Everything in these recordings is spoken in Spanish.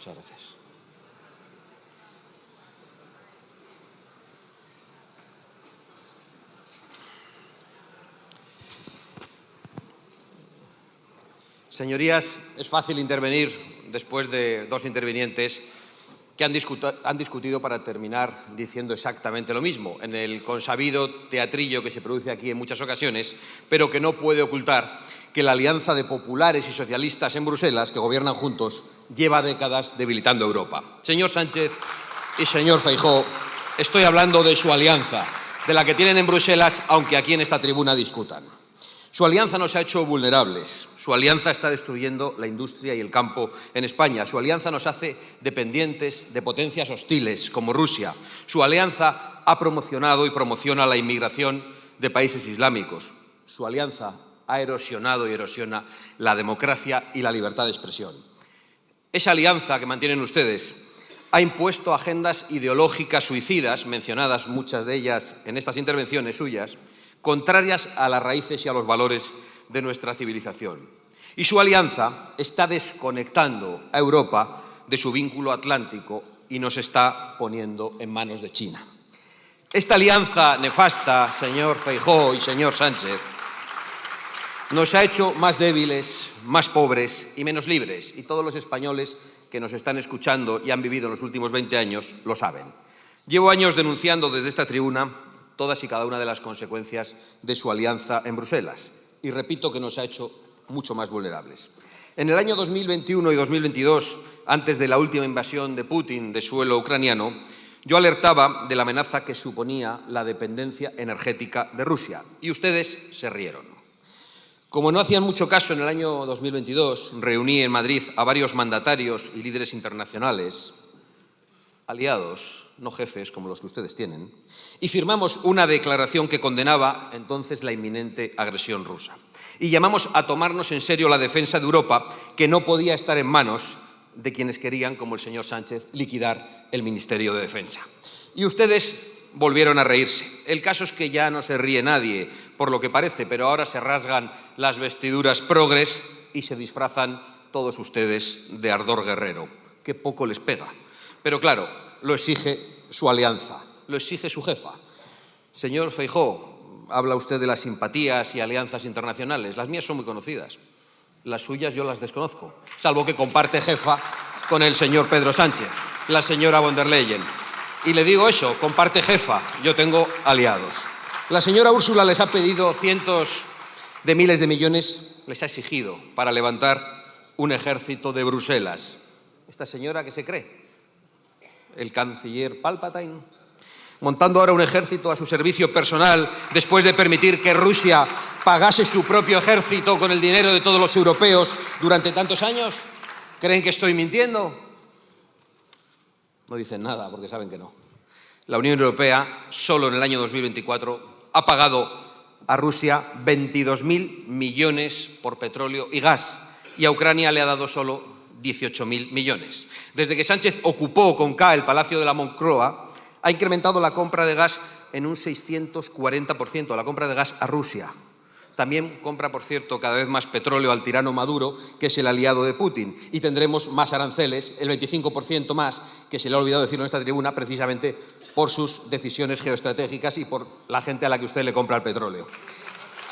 Muchas gracias. Señorías, es fácil intervenir después de dos intervinientes que han discutido para terminar diciendo exactamente lo mismo, en el consabido teatrillo que se produce aquí en muchas ocasiones, pero que no puede ocultar que la alianza de populares y socialistas en Bruselas, que gobiernan juntos, lleva décadas debilitando Europa. Señor Sánchez y señor Feijóo, estoy hablando de su alianza, de la que tienen en Bruselas, aunque aquí en esta tribuna discutan. Su alianza nos ha hecho vulnerables. Su alianza está destruyendo la industria y el campo en España. Su alianza nos hace dependientes de potencias hostiles como Rusia. Su alianza ha promocionado y promociona la inmigración de países islámicos. Su alianza ha erosionado y erosiona la democracia y la libertad de expresión. Esa alianza que mantienen ustedes ha impuesto agendas ideológicas suicidas, mencionadas muchas de ellas en estas intervenciones suyas, contrarias a las raíces y a los valores de nuestra civilización. Y su alianza está desconectando a Europa de su vínculo atlántico y nos está poniendo en manos de China. Esta alianza nefasta, señor Feijóo y señor Sánchez, nos ha hecho más débiles, más pobres y menos libres. Y todos los españoles que nos están escuchando y han vivido en los últimos 20 años lo saben. Llevo años denunciando desde esta tribuna todas y cada una de las consecuencias de su alianza en Bruselas. Y repito que nos ha hecho mucho más vulnerables. En el año 2021 y 2022, antes de la última invasión de Putin de suelo ucraniano, yo alertaba de la amenaza que suponía la dependencia energética de Rusia. Y ustedes se rieron. Como no hacían mucho caso, en el año 2022 reuní en Madrid a varios mandatarios y líderes internacionales, aliados, no jefes como los que ustedes tienen, y firmamos una declaración que condenaba entonces la inminente agresión rusa. Y llamamos a tomarnos en serio la defensa de Europa, que no podía estar en manos de quienes querían, como el señor Sánchez, liquidar el Ministerio de Defensa. Y ustedes volvieron a reírse. El caso es que ya no se ríe nadie, por lo que parece, pero ahora se rasgan las vestiduras progres y se disfrazan todos ustedes de ardor guerrero. Qué poco les pega. Pero claro, lo exige su alianza, lo exige su jefa. Señor Feijóo, habla usted de las simpatías y alianzas internacionales. Las mías son muy conocidas. Las suyas yo las desconozco, salvo que comparte jefa con el señor Pedro Sánchez, la señora von der Leyen. Y le digo eso, comparte jefa, yo tengo aliados. La señora Úrsula les ha pedido cientos de miles de millones, les ha exigido para levantar un ejército de Bruselas. ¿Esta señora qué se cree? ¿El canciller Palpatine? Montando ahora un ejército a su servicio personal después de permitir que Rusia pagase su propio ejército con el dinero de todos los europeos durante tantos años. ¿Creen que estoy mintiendo? No dicen nada porque saben que no. La Unión Europea, solo en el año 2024, ha pagado a Rusia 22.000 millones por petróleo y gas, y a Ucrania le ha dado solo 18.000 millones. Desde que Sánchez ocupó con K el Palacio de la Moncloa, ha incrementado la compra de gas en un 640%, la compra de gas a Rusia. También compra, por cierto, cada vez más petróleo al tirano Maduro, que es el aliado de Putin. Y tendremos más aranceles, el 25% más, que se le ha olvidado decirlo en esta tribuna, precisamente por sus decisiones geoestratégicas y por la gente a la que usted le compra el petróleo.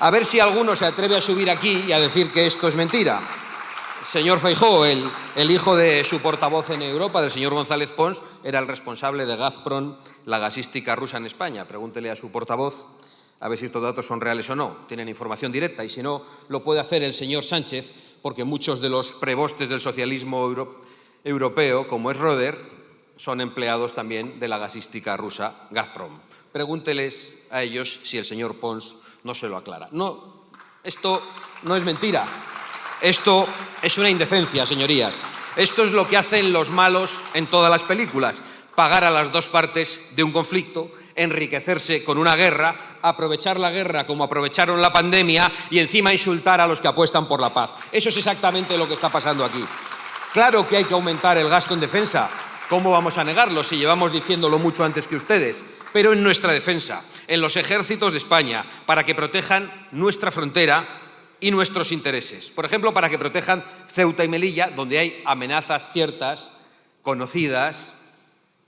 A ver si alguno se atreve a subir aquí y a decir que esto es mentira. Señor Feijóo, el hijo de su portavoz en Europa, del señor González Pons, era el responsable de Gazprom, la gasística rusa en España. Pregúntele a su portavoz a ver si estos datos son reales o no. Tienen información directa y si no, lo puede hacer el señor Sánchez, porque muchos de los prebostes del socialismo europeo, como es Roder, son empleados también de la gasística rusa Gazprom. Pregúnteles a ellos si el señor Pons no se lo aclara. No, esto no es mentira. Esto es una indecencia, señorías. Esto es lo que hacen los malos en todas las películas. Pagar a las dos partes de un conflicto, enriquecerse con una guerra, aprovechar la guerra como aprovecharon la pandemia y encima insultar a los que apuestan por la paz. Eso es exactamente lo que está pasando aquí. Claro que hay que aumentar el gasto en defensa. ¿Cómo vamos a negarlo si llevamos diciéndolo mucho antes que ustedes? Pero en nuestra defensa, en los ejércitos de España, para que protejan nuestra frontera y nuestros intereses. Por ejemplo, para que protejan Ceuta y Melilla, donde hay amenazas ciertas conocidas,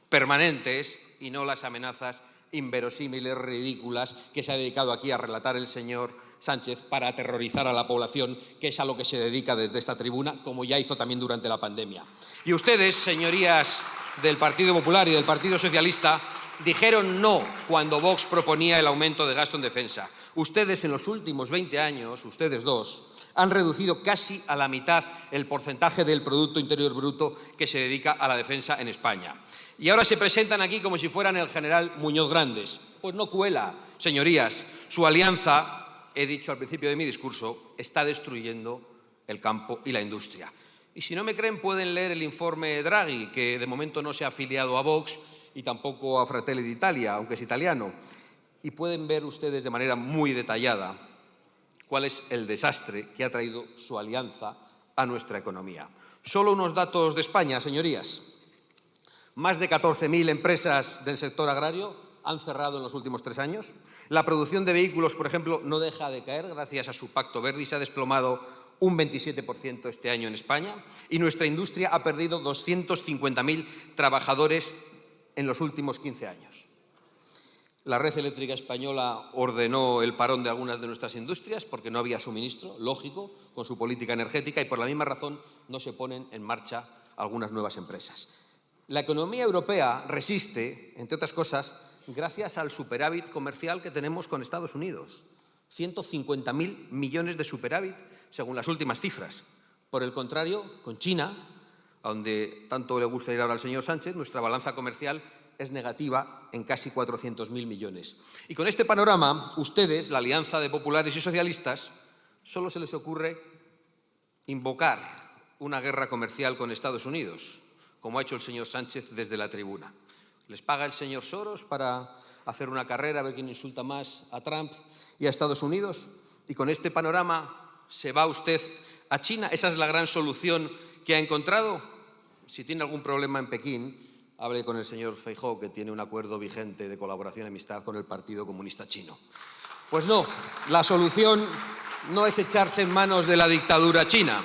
permanentes, y no las amenazas inverosímiles, ridículas, que se ha dedicado aquí a relatar el señor Sánchez para aterrorizar a la población, que es a lo que se dedica desde esta tribuna, como ya hizo también durante la pandemia. Y ustedes, señorías del Partido Popular y del Partido Socialista, dijeron no cuando Vox proponía el aumento de gasto en defensa. Ustedes en los últimos 20 años, ustedes dos, han reducido casi a la mitad el porcentaje del Producto Interior Bruto que se dedica a la defensa en España. Y ahora se presentan aquí como si fueran el general Muñoz Grandes. Pues no cuela, señorías. Su alianza, he dicho al principio de mi discurso, está destruyendo el campo y la industria. Y si no me creen, pueden leer el informe Draghi, que de momento no se ha afiliado a Vox y tampoco a Fratelli d'Italia, aunque es italiano. Y pueden ver ustedes de manera muy detallada cuál es el desastre que ha traído su alianza a nuestra economía. Solo unos datos de España, señorías. Más de 14.000 empresas del sector agrario han cerrado en los últimos 3 años. La producción de vehículos, por ejemplo, no deja de caer gracias a su Pacto Verde y se ha desplomado un 27% este año en España. Y nuestra industria ha perdido 250.000 trabajadores en los últimos 15 años. La red eléctrica española ordenó el parón de algunas de nuestras industrias porque no había suministro, lógico, con su política energética, y por la misma razón no se ponen en marcha algunas nuevas empresas. La economía europea resiste, entre otras cosas, gracias al superávit comercial que tenemos con Estados Unidos. 150.000 millones de superávit, según las últimas cifras. Por el contrario, con China, a donde tanto le gusta ir ahora al señor Sánchez, nuestra balanza comercial es negativa en casi 400.000 millones. Y con este panorama, ustedes, la alianza de populares y socialistas, solo se les ocurre invocar una guerra comercial con Estados Unidos, como ha hecho el señor Sánchez desde la tribuna. Les paga el señor Soros para hacer una carrera a ver quién insulta más a Trump y a Estados Unidos. Y con este panorama se va usted a China. ¿Esa es la gran solución que ha encontrado? Si tiene algún problema en Pekín, hable con el señor Feijóo, que tiene un acuerdo vigente de colaboración y amistad con el Partido Comunista Chino. Pues no, la solución no es echarse en manos de la dictadura china.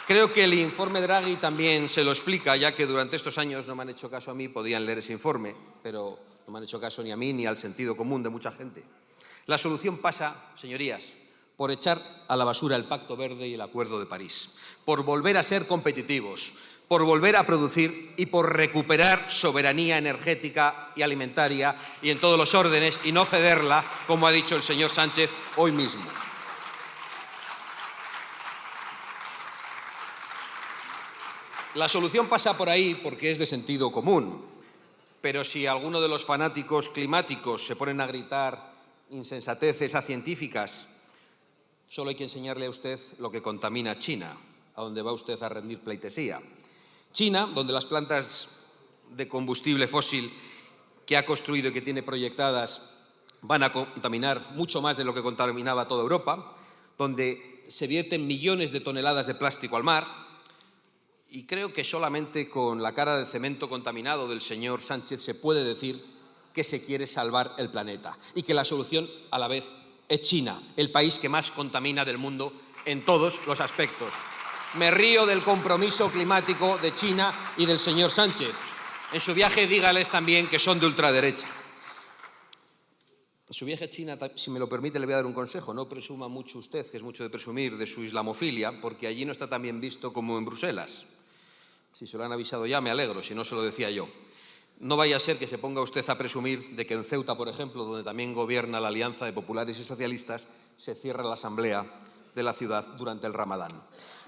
Creo que el informe Draghi también se lo explica, ya que durante estos años no me han hecho caso a mí, podían leer ese informe, pero no me han hecho caso ni a mí ni al sentido común de mucha gente. La solución pasa, señorías, por echar a la basura el Pacto Verde y el Acuerdo de París, por volver a ser competitivos, por volver a producir y por recuperar soberanía energética y alimentaria y en todos los órdenes y no cederla, como ha dicho el señor Sánchez hoy mismo. La solución pasa por ahí porque es de sentido común, pero si alguno de los fanáticos climáticos se ponen a gritar insensateces a científicas, solo hay que enseñarle a usted lo que contamina China, a donde va usted a rendir pleitesía. China, donde las plantas de combustible fósil que ha construido y que tiene proyectadas van a contaminar mucho más de lo que contaminaba toda Europa, donde se vierten millones de toneladas de plástico al mar. Y creo que solamente con la cara de cemento contaminado del señor Sánchez se puede decir que se quiere salvar el planeta y que la solución a la vez es China, el país que más contamina del mundo en todos los aspectos. Me río del compromiso climático de China y del señor Sánchez. En su viaje dígales también que son de ultraderecha. En su viaje a China, si me lo permite, le voy a dar un consejo. No presuma mucho usted, que es mucho de presumir, de su islamofilia, porque allí no está tan bien visto como en Bruselas. Si se lo han avisado ya, me alegro, si no se lo decía yo. No vaya a ser que se ponga usted a presumir de que en Ceuta, por ejemplo, donde también gobierna la alianza de populares y socialistas, se cierra la asamblea de la ciudad durante el Ramadán.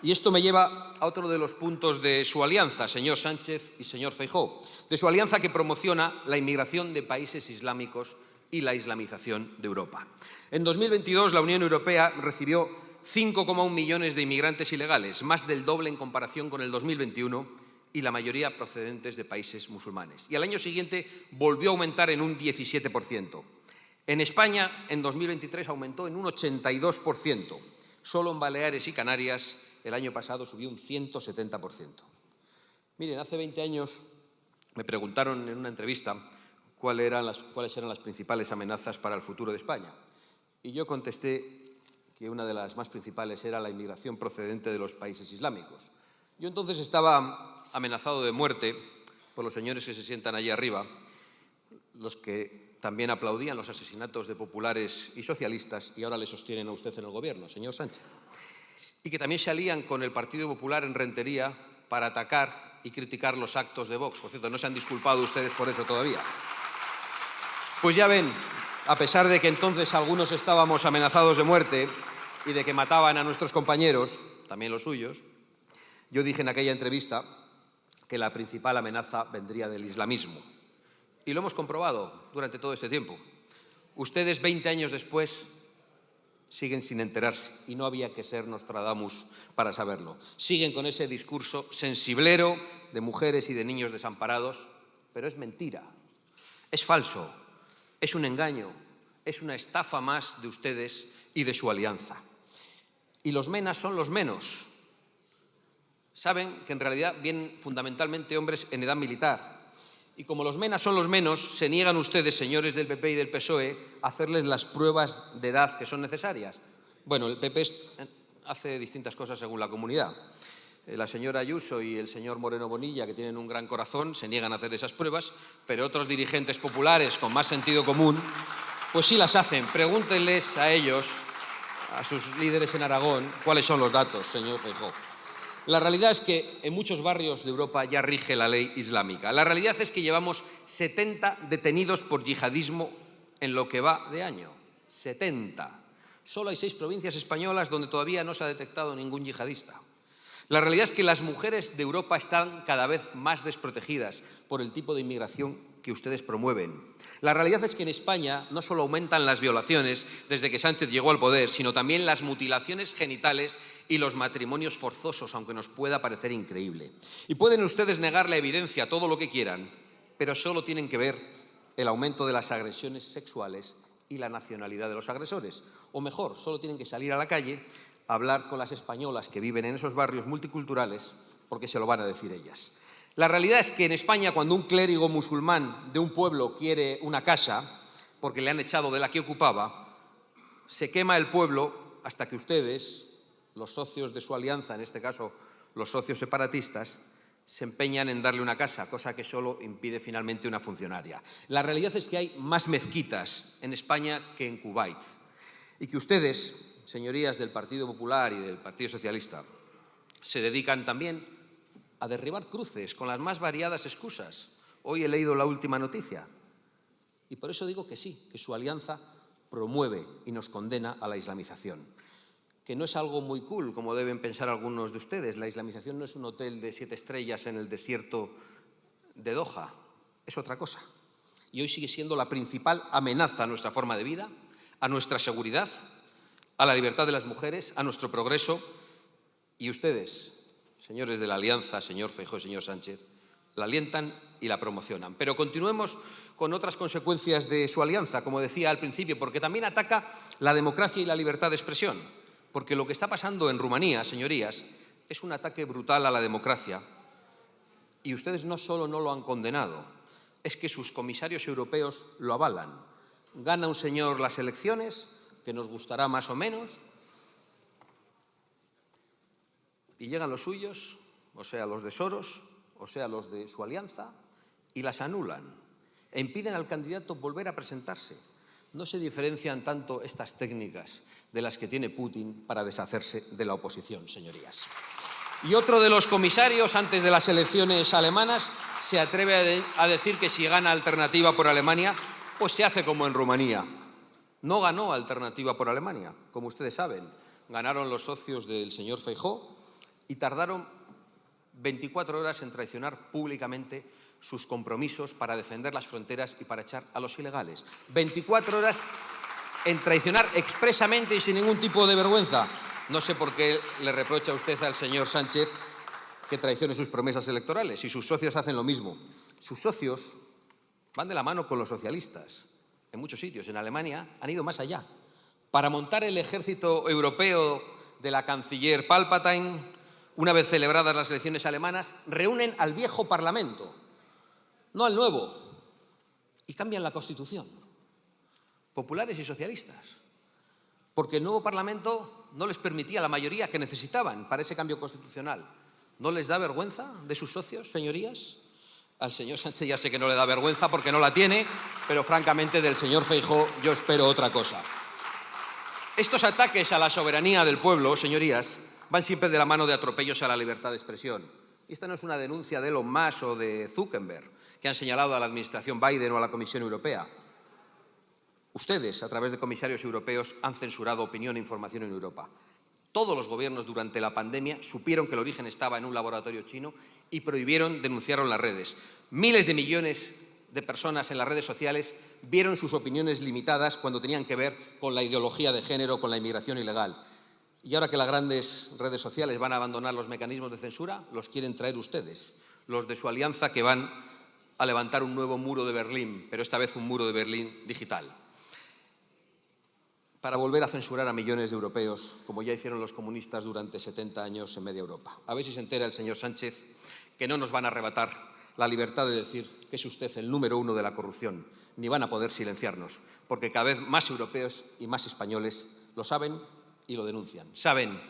Y esto me lleva a otro de los puntos de su alianza, señor Sánchez y señor Feijóo, de su alianza que promociona la inmigración de países islámicos y la islamización de Europa. En 2022, la Unión Europea recibió 5,1 millones de inmigrantes ilegales, más del doble en comparación con el 2021, y la mayoría procedentes de países musulmanes. Y al año siguiente volvió a aumentar en un 17%. En España, en 2023, aumentó en un 82%. Solo en Baleares y Canarias, el año pasado subió un 170%. Miren, hace 20 años me preguntaron en una entrevista cuáles eran las principales amenazas para el futuro de España. Y yo contesté que una de las más principales era la inmigración procedente de los países islámicos. Yo entonces estaba amenazado de muerte por los señores que se sientan allí arriba, los que también aplaudían los asesinatos de populares y socialistas y ahora le sostienen a usted en el gobierno, señor Sánchez, y que también se alían con el Partido Popular en Rentería para atacar y criticar los actos de Vox. Por cierto, no se han disculpado ustedes por eso todavía. Pues ya ven, a pesar de que entonces algunos estábamos amenazados de muerte y de que mataban a nuestros compañeros, también los suyos, yo dije en aquella entrevista que la principal amenaza vendría del islamismo. Y lo hemos comprobado durante todo este tiempo. Ustedes, 20 años después, siguen sin enterarse, y no había que ser Nostradamus para saberlo. Siguen con ese discurso sensiblero de mujeres y de niños desamparados, pero es mentira, es falso, es un engaño, es una estafa más de ustedes y de su alianza. Y los menas son los menos. Saben que en realidad vienen fundamentalmente hombres en edad militar. Y como los menas son los menos, se niegan ustedes, señores del PP y del PSOE, a hacerles las pruebas de edad que son necesarias. Bueno, el PP hace distintas cosas según la comunidad. La señora Ayuso y el señor Moreno Bonilla, que tienen un gran corazón, se niegan a hacer esas pruebas, pero otros dirigentes populares con más sentido común, pues sí las hacen. Pregúntenles a ellos, a sus líderes en Aragón, cuáles son los datos, señor Feijóo. La realidad es que en muchos barrios de Europa ya rige la ley islámica. La realidad es que llevamos 70 detenidos por yihadismo en lo que va de año. 70. Solo hay 6 provincias españolas donde todavía no se ha detectado ningún yihadista. La realidad es que las mujeres de Europa están cada vez más desprotegidas por el tipo de inmigración que ustedes promueven. La realidad es que en España no solo aumentan las violaciones desde que Sánchez llegó al poder, sino también las mutilaciones genitales y los matrimonios forzosos, aunque nos pueda parecer increíble. Y pueden ustedes negar la evidencia todo lo que quieran, pero solo tienen que ver el aumento de las agresiones sexuales y la nacionalidad de los agresores. O mejor, solo tienen que salir a la calle a hablar con las españolas que viven en esos barrios multiculturales, porque se lo van a decir ellas. La realidad es que en España, cuando un clérigo musulmán de un pueblo quiere una casa, porque le han echado de la que ocupaba, se quema el pueblo hasta que ustedes, los socios de su alianza, en este caso los socios separatistas, se empeñan en darle una casa, cosa que solo impide finalmente una funcionaria. La realidad es que hay más mezquitas en España que en Kuwait y que ustedes, señorías del Partido Popular y del Partido Socialista, se dedican también a derribar cruces con las más variadas excusas. Hoy he leído la última noticia y por eso digo que sí, que su alianza promueve y nos condena a la islamización, que no es algo muy cool, como deben pensar algunos de ustedes. La islamización no es un hotel de 7 estrellas en el desierto de Doha, es otra cosa. Y hoy sigue siendo la principal amenaza a nuestra forma de vida, a nuestra seguridad, a la libertad de las mujeres, a nuestro progreso. Y ustedes, señores de la Alianza, señor Feijóo, señor Sánchez, la alientan y la promocionan. Pero continuemos con otras consecuencias de su alianza, como decía al principio, porque también ataca la democracia y la libertad de expresión. Porque lo que está pasando en Rumanía, señorías, es un ataque brutal a la democracia. Y ustedes no solo no lo han condenado, es que sus comisarios europeos lo avalan. Gana un señor las elecciones, que nos gustará más o menos, y llegan los suyos, o sea, los de Soros, o sea, los de su alianza, y las anulan e impiden al candidato volver a presentarse. No se diferencian tanto estas técnicas de las que tiene Putin para deshacerse de la oposición, señorías. Y otro de los comisarios, antes de las elecciones alemanas, se atreve a decir que si gana Alternativa por Alemania, pues se hace como en Rumanía. No ganó Alternativa por Alemania, como ustedes saben. Ganaron los socios del señor Feijóo y tardaron 24 horas en traicionar públicamente sus compromisos para defender las fronteras y para echar a los ilegales. 24 horas en traicionar expresamente y sin ningún tipo de vergüenza. No sé por qué le reprocha usted al señor Sánchez que traicione sus promesas electorales, y sus socios hacen lo mismo. Sus socios van de la mano con los socialistas. En muchos sitios, en Alemania, han ido más allá. Para montar el ejército europeo de la canciller Palpatine, una vez celebradas las elecciones alemanas, reúnen al viejo Parlamento, no al nuevo, y cambian la Constitución, populares y socialistas, porque el nuevo Parlamento no les permitía la mayoría que necesitaban para ese cambio constitucional. ¿No les da vergüenza de sus socios, señorías? Al señor Sánchez ya sé que no le da vergüenza porque no la tiene, pero francamente del señor Feijóo yo espero otra cosa. Estos ataques a la soberanía del pueblo, señorías, van siempre de la mano de atropellos a la libertad de expresión. Y esta no es una denuncia de Elon Musk o de Zuckerberg, que han señalado a la administración Biden o a la Comisión Europea. Ustedes, a través de comisarios europeos, han censurado opinión e información en Europa. Todos los gobiernos durante la pandemia supieron que el origen estaba en un laboratorio chino y denunciaron las redes. Miles de millones de personas en las redes sociales vieron sus opiniones limitadas cuando tenían que ver con la ideología de género, con la inmigración ilegal. Y ahora que las grandes redes sociales van a abandonar los mecanismos de censura, los quieren traer ustedes, los de su alianza, que van a levantar un nuevo muro de Berlín, pero esta vez un muro de Berlín digital, para volver a censurar a millones de europeos, como ya hicieron los comunistas durante 70 años en media Europa. A ver si se entera el señor Sánchez que no nos van a arrebatar la libertad de decir que es usted el número 1 de la corrupción, ni van a poder silenciarnos, porque cada vez más europeos y más españoles lo saben y lo denuncian. Saben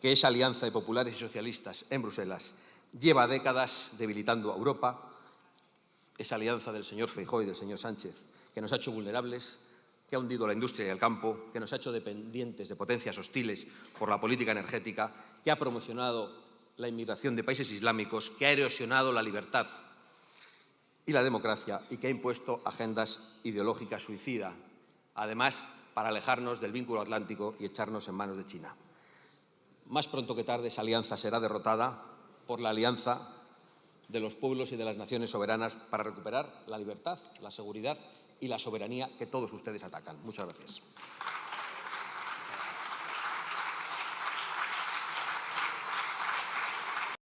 que esa alianza de populares y socialistas en Bruselas lleva décadas debilitando a Europa, esa alianza del señor Feijóo y del señor Sánchez, que nos ha hecho vulnerables, que ha hundido la industria y el campo, que nos ha hecho dependientes de potencias hostiles por la política energética, que ha promocionado la inmigración de países islámicos, que ha erosionado la libertad y la democracia y que ha impuesto agendas ideológicas suicidas, además para alejarnos del vínculo atlántico y echarnos en manos de China. Más pronto que tarde esa alianza será derrotada por la alianza de los pueblos y de las naciones soberanas para recuperar la libertad, la seguridad y la soberanía que todos ustedes atacan. Muchas gracias.